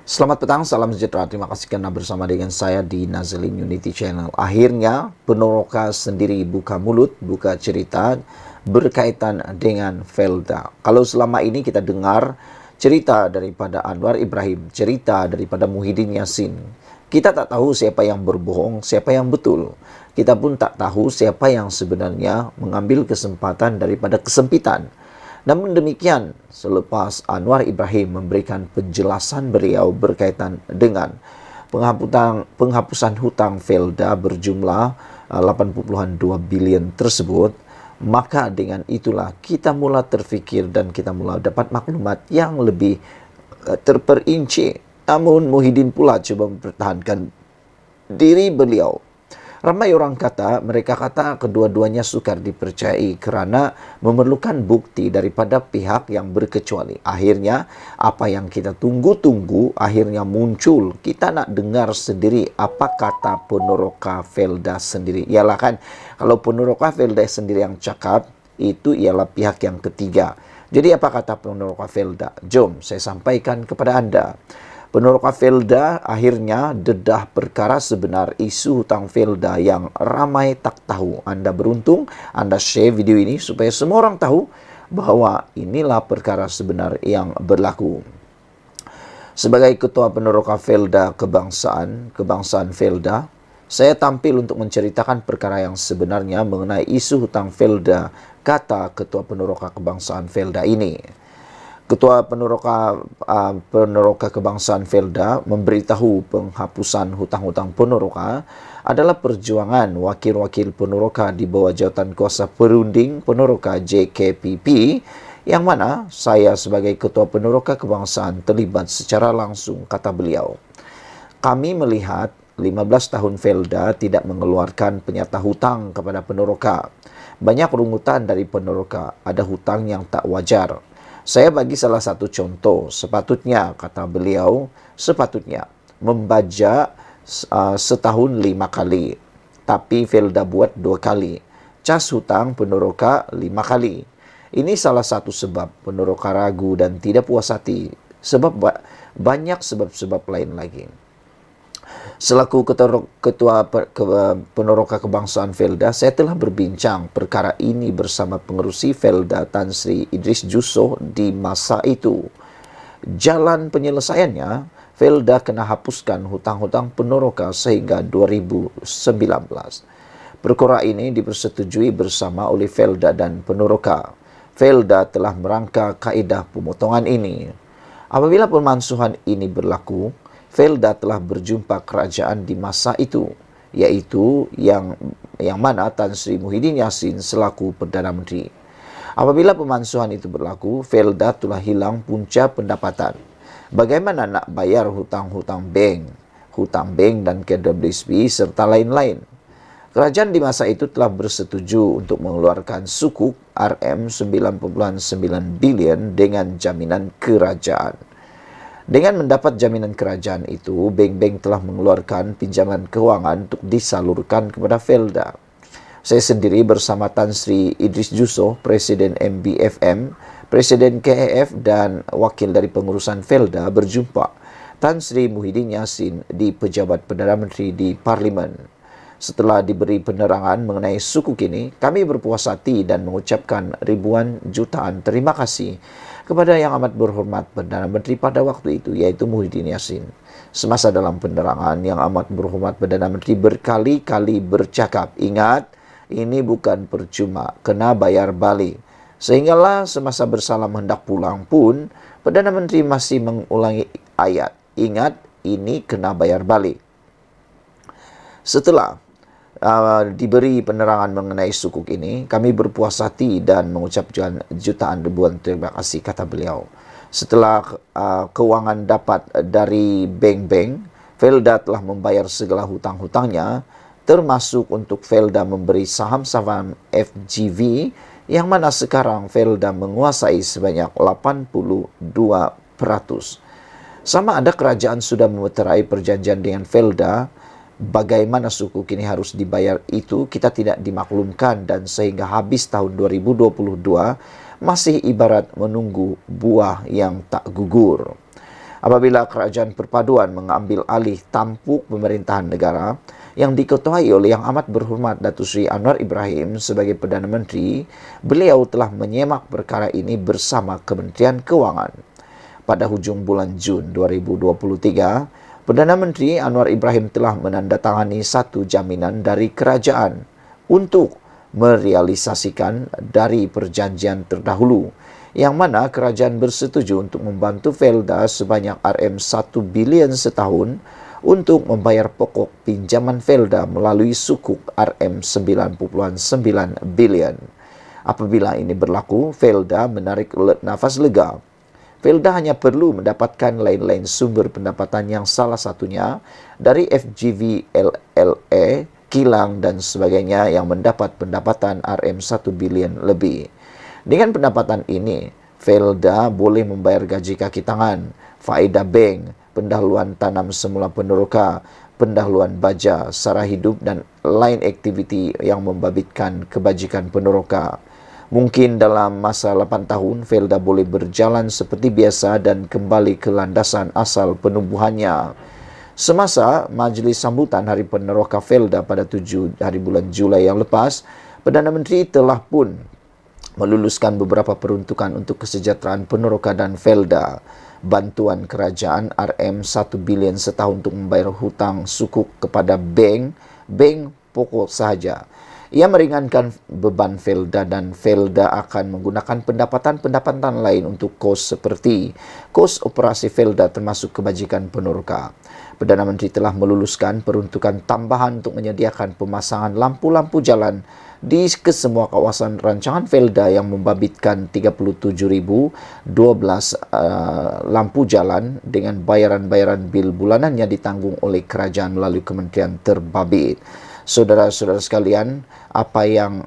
Selamat petang, salam sejahtera. Terima kasih karena bersama dengan saya di Nazlin Unity Channel. Akhirnya, Penoroka sendiri buka mulut, buka cerita berkaitan dengan Felda. Kalau selama ini kita dengar cerita daripada Anwar Ibrahim, cerita daripada Muhyiddin Yassin, kita tak tahu siapa yang berbohong, siapa yang betul. Kita pun tak tahu siapa yang sebenarnya mengambil kesempatan daripada kesempitan. Namun demikian, selepas Anwar Ibrahim memberikan penjelasan beliau berkaitan dengan penghapusan hutang Felda berjumlah 80,2 bilion tersebut, maka dengan itulah kita mula terfikir dan kita mula dapat maklumat yang lebih terperinci. Namun Muhyiddin pula coba mempertahankan diri beliau. Ramai orang mereka kata kedua-duanya sukar dipercayai kerana memerlukan bukti daripada pihak yang berkecuali. Akhirnya, apa yang kita tunggu-tunggu akhirnya muncul. Kita nak dengar sendiri apa kata Penoroka Felda sendiri. Ialah kan, kalau Penoroka Felda sendiri yang cakap, itu ialah pihak yang ketiga. Jadi apa kata Penoroka Felda? Jom saya sampaikan kepada anda. Penoroka Felda akhirnya dedah perkara sebenar isu hutang Felda yang ramai tak tahu. Anda beruntung, Anda share video ini supaya semua orang tahu bahawa inilah perkara sebenar yang berlaku. Sebagai Ketua Penoroka Felda Kebangsaan Felda, saya tampil untuk menceritakan perkara yang sebenarnya mengenai isu hutang Felda, kata Ketua Penoroka Kebangsaan Felda ini. Ketua Penoroka Kebangsaan Felda memberitahu penghapusan hutang-hutang penoroka adalah perjuangan wakil-wakil penoroka di bawah jawatan kuasa perunding penoroka JKPP, yang mana saya sebagai Ketua Penoroka Kebangsaan terlibat secara langsung, kata beliau. Kami melihat 15 tahun Felda tidak mengeluarkan penyata hutang kepada penoroka. Banyak rungutan dari penoroka, ada hutang yang tak wajar. Saya bagi salah satu contoh, sepatutnya, kata beliau, sepatutnya membaca setahun 5 kali, tapi Felda buat 2 kali. Cas hutang penoroka 5 kali. Ini salah satu sebab penoroka ragu dan tidak puas hati, sebab banyak sebab-sebab lain lagi. Selaku Ketua Penoroka Kebangsaan Felda, saya telah berbincang perkara ini bersama pengerusi Felda Tan Sri Idris Jusoh di masa itu. Jalan penyelesaiannya, Felda kena hapuskan hutang-hutang penoroka sehingga 2019. Perkara ini dipersetujui bersama oleh Felda dan penoroka. Felda telah merangka kaedah pemotongan ini. Apabila pemansuhan ini berlaku, Felda telah berjumpa kerajaan di masa itu, yaitu yang mana Tan Sri Muhyiddin Yassin selaku Perdana Menteri. Apabila pemansuhan itu berlaku, Felda telah hilang punca pendapatan. Bagaimana nak bayar hutang-hutang bank dan KWSP serta lain-lain? Kerajaan di masa itu telah bersetuju untuk mengeluarkan sukuk RM9.9 bilion dengan jaminan kerajaan. Dengan mendapat jaminan kerajaan itu, bank-bank telah mengeluarkan pinjaman kewangan untuk disalurkan kepada Felda. Saya sendiri bersama Tan Sri Idris Jusoh, Presiden MBFM, Presiden KEF dan wakil dari pengurusan Felda berjumpa Tan Sri Muhyiddin Yassin di Pejabat Perdana Menteri di Parlimen. Setelah diberi penerangan mengenai sukuk ini, kami berpuas hati dan mengucapkan ribuan jutaan terima kasih kepada Yang Amat Berhormat Perdana Menteri pada waktu itu, yaitu Muhyiddin Yassin. Semasa dalam penerangan, Yang Amat Berhormat Perdana Menteri berkali-kali bercakap, ingat, ini bukan percuma, kena bayar balik. Sehinggalah semasa bersalam hendak pulang pun, Perdana Menteri masih mengulangi ayat, ingat, ini kena bayar balik. Setelah diberi penerangan mengenai sukuk ini, kami berpuas hati dan mengucapkan jutaan ribuan terima kasih, kata beliau. Setelah kewangan dapat dari bank-bank, Felda telah membayar segala hutang-hutangnya, termasuk untuk Felda memberi saham-saham FGV, yang mana sekarang Felda menguasai sebanyak 82%. Sama ada kerajaan sudah memeterai perjanjian dengan Felda, bagaimana sukuk ini harus dibayar itu kita tidak dimaklumkan, dan sehingga habis tahun 2022 masih ibarat menunggu buah yang tak gugur. apabila kerajaan perpaduan mengambil alih tampuk pemerintahan negara yang diketuai oleh Yang Amat Berhormat Datuk Seri Anwar Ibrahim sebagai Perdana Menteri, beliau telah menyemak perkara ini bersama Kementerian Kewangan. Pada hujung bulan Jun 2023, Perdana Menteri Anwar Ibrahim telah menandatangani satu jaminan dari kerajaan untuk merealisasikan dari perjanjian terdahulu, yang mana kerajaan bersetuju untuk membantu Felda sebanyak RM1 bilion setahun untuk membayar pokok pinjaman Felda melalui sukuk RM9.9 bilion. Apabila ini berlaku, Felda menarik nafas lega. Felda hanya perlu mendapatkan lain-lain sumber pendapatan yang salah satunya dari FGV LLA, kilang dan sebagainya yang mendapat pendapatan RM1 bilion lebih. Dengan pendapatan ini, Felda boleh membayar gaji kaki tangan, faedah bank, pendahuluan tanam semula peneroka, pendahuluan baja, sara hidup dan lain aktiviti yang membabitkan kebajikan peneroka. Mungkin dalam masa 8 tahun, Felda boleh berjalan seperti biasa dan kembali ke landasan asal penubuhannya. Semasa majlis sambutan Hari Peneroka Felda pada 7 hari bulan Julai yang lepas, Perdana Menteri telah pun meluluskan beberapa peruntukan untuk kesejahteraan peneroka dan Felda. Bantuan kerajaan RM1 bilion setahun untuk membayar hutang sukuk kepada bank pokok sahaja. Ia meringankan beban Felda dan Felda akan menggunakan pendapatan-pendapatan lain untuk kos seperti kos operasi Felda termasuk kebajikan peneroka. Perdana Menteri telah meluluskan peruntukan tambahan untuk menyediakan pemasangan lampu-lampu jalan di kesemua kawasan rancangan Felda yang membabitkan 37.012 lampu jalan dengan bayaran-bayaran bil bulanannya ditanggung oleh kerajaan melalui kementerian terbabit. Saudara-saudara sekalian, apa yang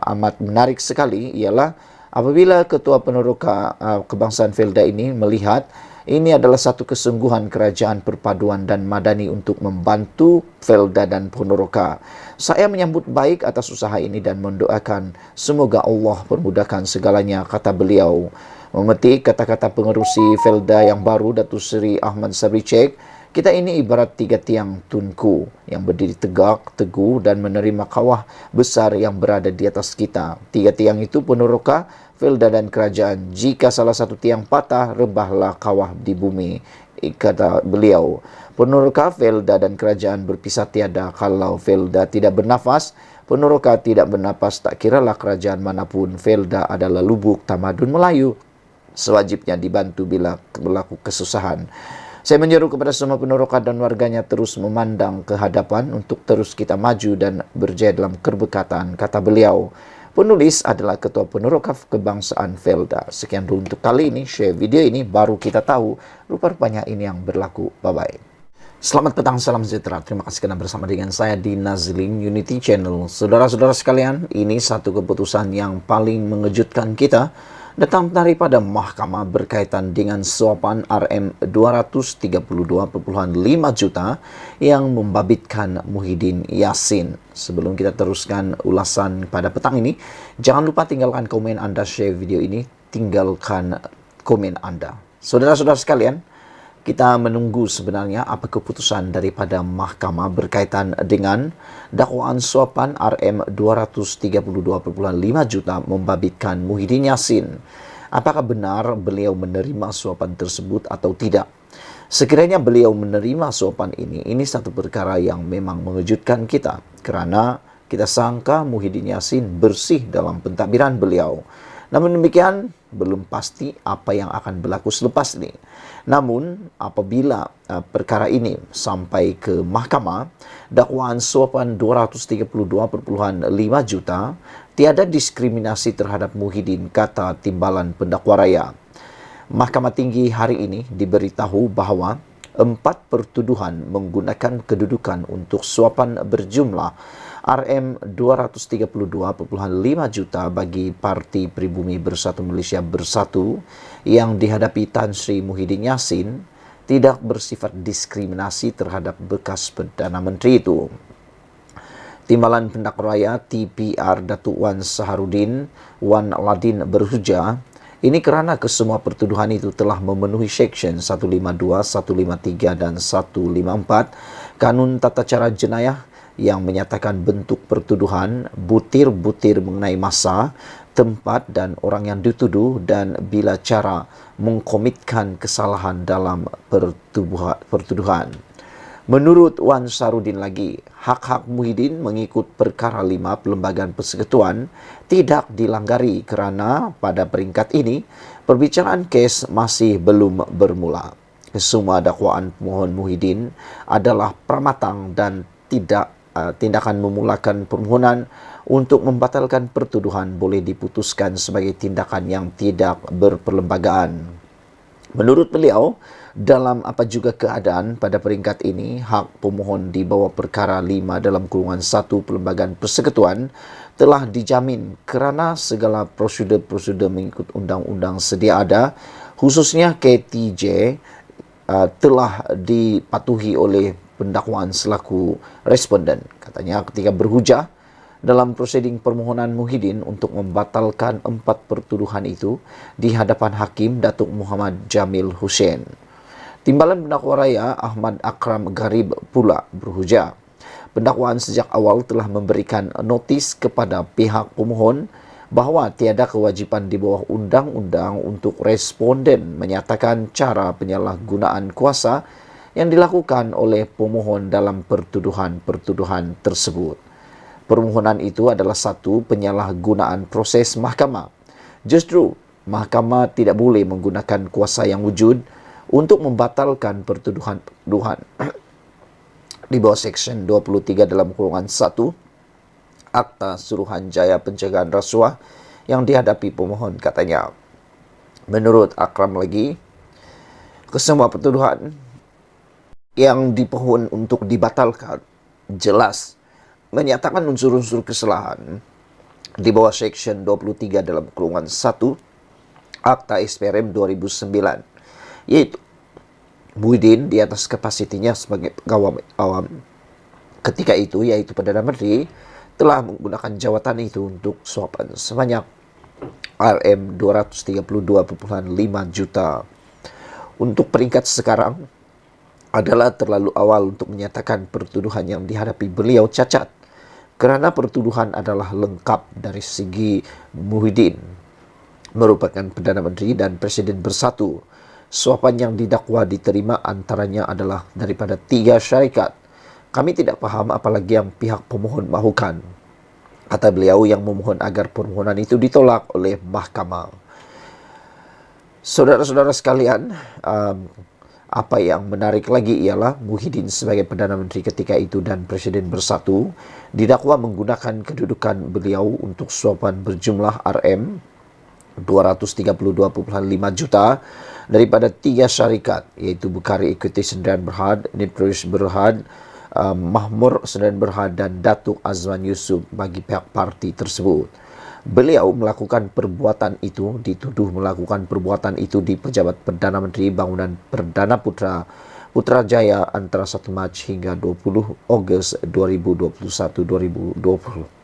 amat menarik sekali ialah apabila Ketua Peneroka Kebangsaan Felda ini melihat ini adalah satu kesungguhan kerajaan perpaduan dan madani untuk membantu Felda dan peneroka. Saya menyambut baik atas usaha ini dan mendoakan semoga Allah permudahkan segalanya, kata beliau. Memetik kata-kata pengerusi Felda yang baru, Datuk Seri Ahmad Sabri Cek, kita ini ibarat 3 tiang tunku yang berdiri tegak, teguh dan menerima kawah besar yang berada di atas kita. 3 tiang itu peneroka, Felda dan kerajaan. Jika salah satu tiang patah, rebahlah kawah di bumi, kata beliau. Peneroka, Felda dan kerajaan berpisah tiada. Kalau Felda tidak bernafas, peneroka tidak bernafas, tak kiralah kerajaan manapun. Felda adalah lubuk tamadun Melayu, sewajibnya dibantu bila berlaku kesusahan. Saya menyeru kepada semua peneroka dan warganya terus memandang ke hadapan untuk terus kita maju dan berjaya dalam keberkatan, kata beliau. Penulis adalah Ketua Peneroka Kebangsaan Felda. Sekian dulu untuk kali ini, share video ini, baru kita tahu rupa-rupanya ini yang berlaku. Bye-bye. Selamat petang, salam sejahtera. Terima kasih karena bersama dengan saya di Nazlin Unity Channel. Saudara-saudara sekalian, ini satu keputusan yang paling mengejutkan kita, datang daripada mahkamah berkaitan dengan suapan RM232.5 juta yang membabitkan Muhyiddin Yassin. Sebelum kita teruskan ulasan pada petang ini, jangan lupa tinggalkan komen Anda, share video ini, tinggalkan komen Anda. Saudara-saudara sekalian, kita menunggu sebenarnya apa keputusan daripada mahkamah berkaitan dengan dakwaan suapan RM232.5 juta membabitkan Muhyiddin Yassin. Apakah benar beliau menerima suapan tersebut atau tidak? Sekiranya beliau menerima suapan ini satu perkara yang memang mengejutkan kita, kerana kita sangka Muhyiddin Yassin bersih dalam pentadbiran beliau. Namun demikian, belum pasti apa yang akan berlaku selepas ini. Namun, apabila perkara ini sampai ke mahkamah, dakwaan suapan 232.5 juta, tiada diskriminasi terhadap Muhyiddin, kata timbalan pendakwa raya. Mahkamah Tinggi hari ini diberitahu bahawa 4 pertuduhan menggunakan kedudukan untuk suapan berjumlah RM232.5 juta bagi Parti Pribumi Bersatu Malaysia Bersatu yang dihadapi Tan Sri Muhyiddin Yassin tidak bersifat diskriminasi terhadap bekas Perdana Menteri itu. Timbalan Pendakwa Raya TPR Datuk Wan Saharudin Wan Ladin berhujah, Ini kerana kesemua pertuduhan itu telah memenuhi Seksyen 152, 153 dan 154 Kanun Tata Cara Jenayah yang menyatakan bentuk pertuduhan, butir-butir mengenai masa, tempat dan orang yang dituduh dan bila cara mengkomitkan kesalahan dalam pertuduhan. Menurut Wan Sarudin lagi, hak-hak Muhyiddin mengikut perkara 5 Perlembagaan Persekutuan tidak dilanggari kerana pada peringkat ini perbicaraan kes masih belum bermula. Semua dakwaan pemohon Muhyiddin adalah pramatang dan tindakan memulakan permohonan untuk membatalkan pertuduhan boleh diputuskan sebagai tindakan yang tidak berperlembagaan. Menurut beliau, dalam apa juga keadaan pada peringkat ini, hak pemohon di bawah perkara 5 dalam kurungan 1 Perlembagaan Persekutuan telah dijamin kerana segala prosedur-prosedur mengikut undang-undang sedia ada, khususnya KTJ, telah dipatuhi oleh pendakwaan selaku responden. Katanya ketika berhujah dalam proseding permohonan Muhyiddin untuk membatalkan 4 pertuduhan itu di hadapan Hakim Datuk Muhammad Jamil Hussein. Timbalan pendakwa raya Ahmad Akram Garib pula berhujah. Pendakwaan sejak awal telah memberikan notis kepada pihak pemohon bahawa tiada kewajipan di bawah undang-undang untuk responden menyatakan cara penyalahgunaan kuasa yang dilakukan oleh pemohon dalam pertuduhan-pertuduhan tersebut. Permohonan itu adalah satu penyalahgunaan proses mahkamah. Justru, mahkamah tidak boleh menggunakan kuasa yang wujud untuk membatalkan pertuduhan di bawah Seksyen 23 dalam kurungan 1 Akta Suruhanjaya Pencegahan Rasuah yang dihadapi pemohon, katanya. Menurut Akram lagi, kesemua pertuduhan yang dipohon untuk dibatalkan jelas menyatakan unsur-unsur kesalahan di bawah Seksyen 23 dalam kurungan 1 Akta SPRM 2009, yaitu Muhyiddin di atas kapasitinya sebagai pegawai awam ketika itu, yaitu Perdana Menteri, telah menggunakan jawatan itu untuk suapan sebanyak RM232.5 juta. Untuk peringkat sekarang adalah terlalu awal untuk menyatakan pertuduhan yang dihadapi beliau cacat, kerana pertuduhan adalah lengkap dari segi Muhyiddin merupakan Perdana Menteri dan Presiden bersatu. Suapan yang didakwa diterima antaranya adalah daripada 3 syarikat. Kami tidak faham apalagi yang pihak pemohon mahukan, kata beliau yang memohon agar permohonan itu ditolak oleh mahkamah. Saudara-saudara sekalian, apa yang menarik lagi ialah Muhyiddin sebagai Perdana Menteri ketika itu dan Presiden bersatu didakwa menggunakan kedudukan beliau untuk suapan berjumlah RM232.5 juta daripada 3 syarikat, iaitu Bukhari Equity Sdn Berhad, Nipris Berhad, Mahmur Sdn Berhad dan Datuk Azwan Yusof bagi pihak parti tersebut. Beliau melakukan perbuatan itu, dituduh melakukan perbuatan itu di Pejabat Perdana Menteri Bangunan Perdana Putrajaya antara 1 Mac hingga 20 Ogos 2021-2020.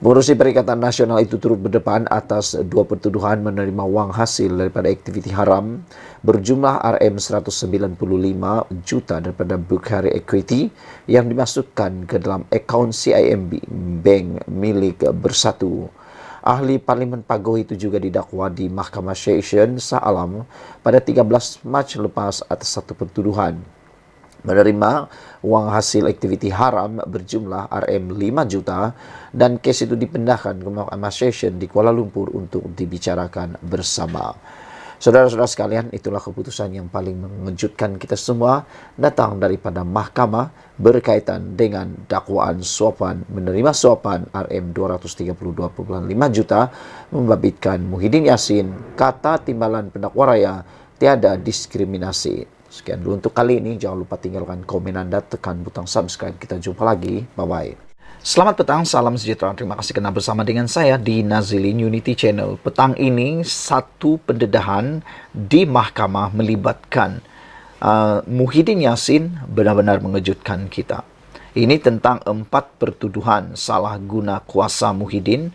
Pengurusi Perikatan Nasional itu turut berdepan atas 2 pertuduhan menerima wang hasil daripada aktiviti haram berjumlah RM195 juta daripada Bukhari Equity yang dimasukkan ke dalam akaun CIMB Bank milik Bersatu. Ahli Parlimen Pagoh itu juga didakwa di Mahkamah Seksyen Shah Alam pada 13 Mac lepas atas 1 pertuduhan menerima wang hasil aktiviti haram berjumlah RM5 juta dan kes itu dipindahkan ke Mahkamah Seksyen di Kuala Lumpur untuk dibicarakan bersama. Saudara-saudara sekalian, itulah keputusan yang paling mengejutkan kita semua datang daripada mahkamah berkaitan dengan dakwaan suapan, menerima suapan RM232.5 juta membabitkan Muhyiddin Yassin, kata Timbalan Pendakwa Raya, tiada diskriminasi. Sekian dulu untuk kali ini. Jangan lupa tinggalkan komen Anda, tekan butang subscribe. Kita jumpa lagi. Bye-bye. Selamat petang, salam sejahtera. Terima kasih kerana bersama dengan saya di Nazilin Unity Channel. Petang ini, satu pendedahan di mahkamah melibatkan Muhyiddin Yassin benar-benar mengejutkan kita. Ini tentang 4 pertuduhan salah guna kuasa Muhyiddin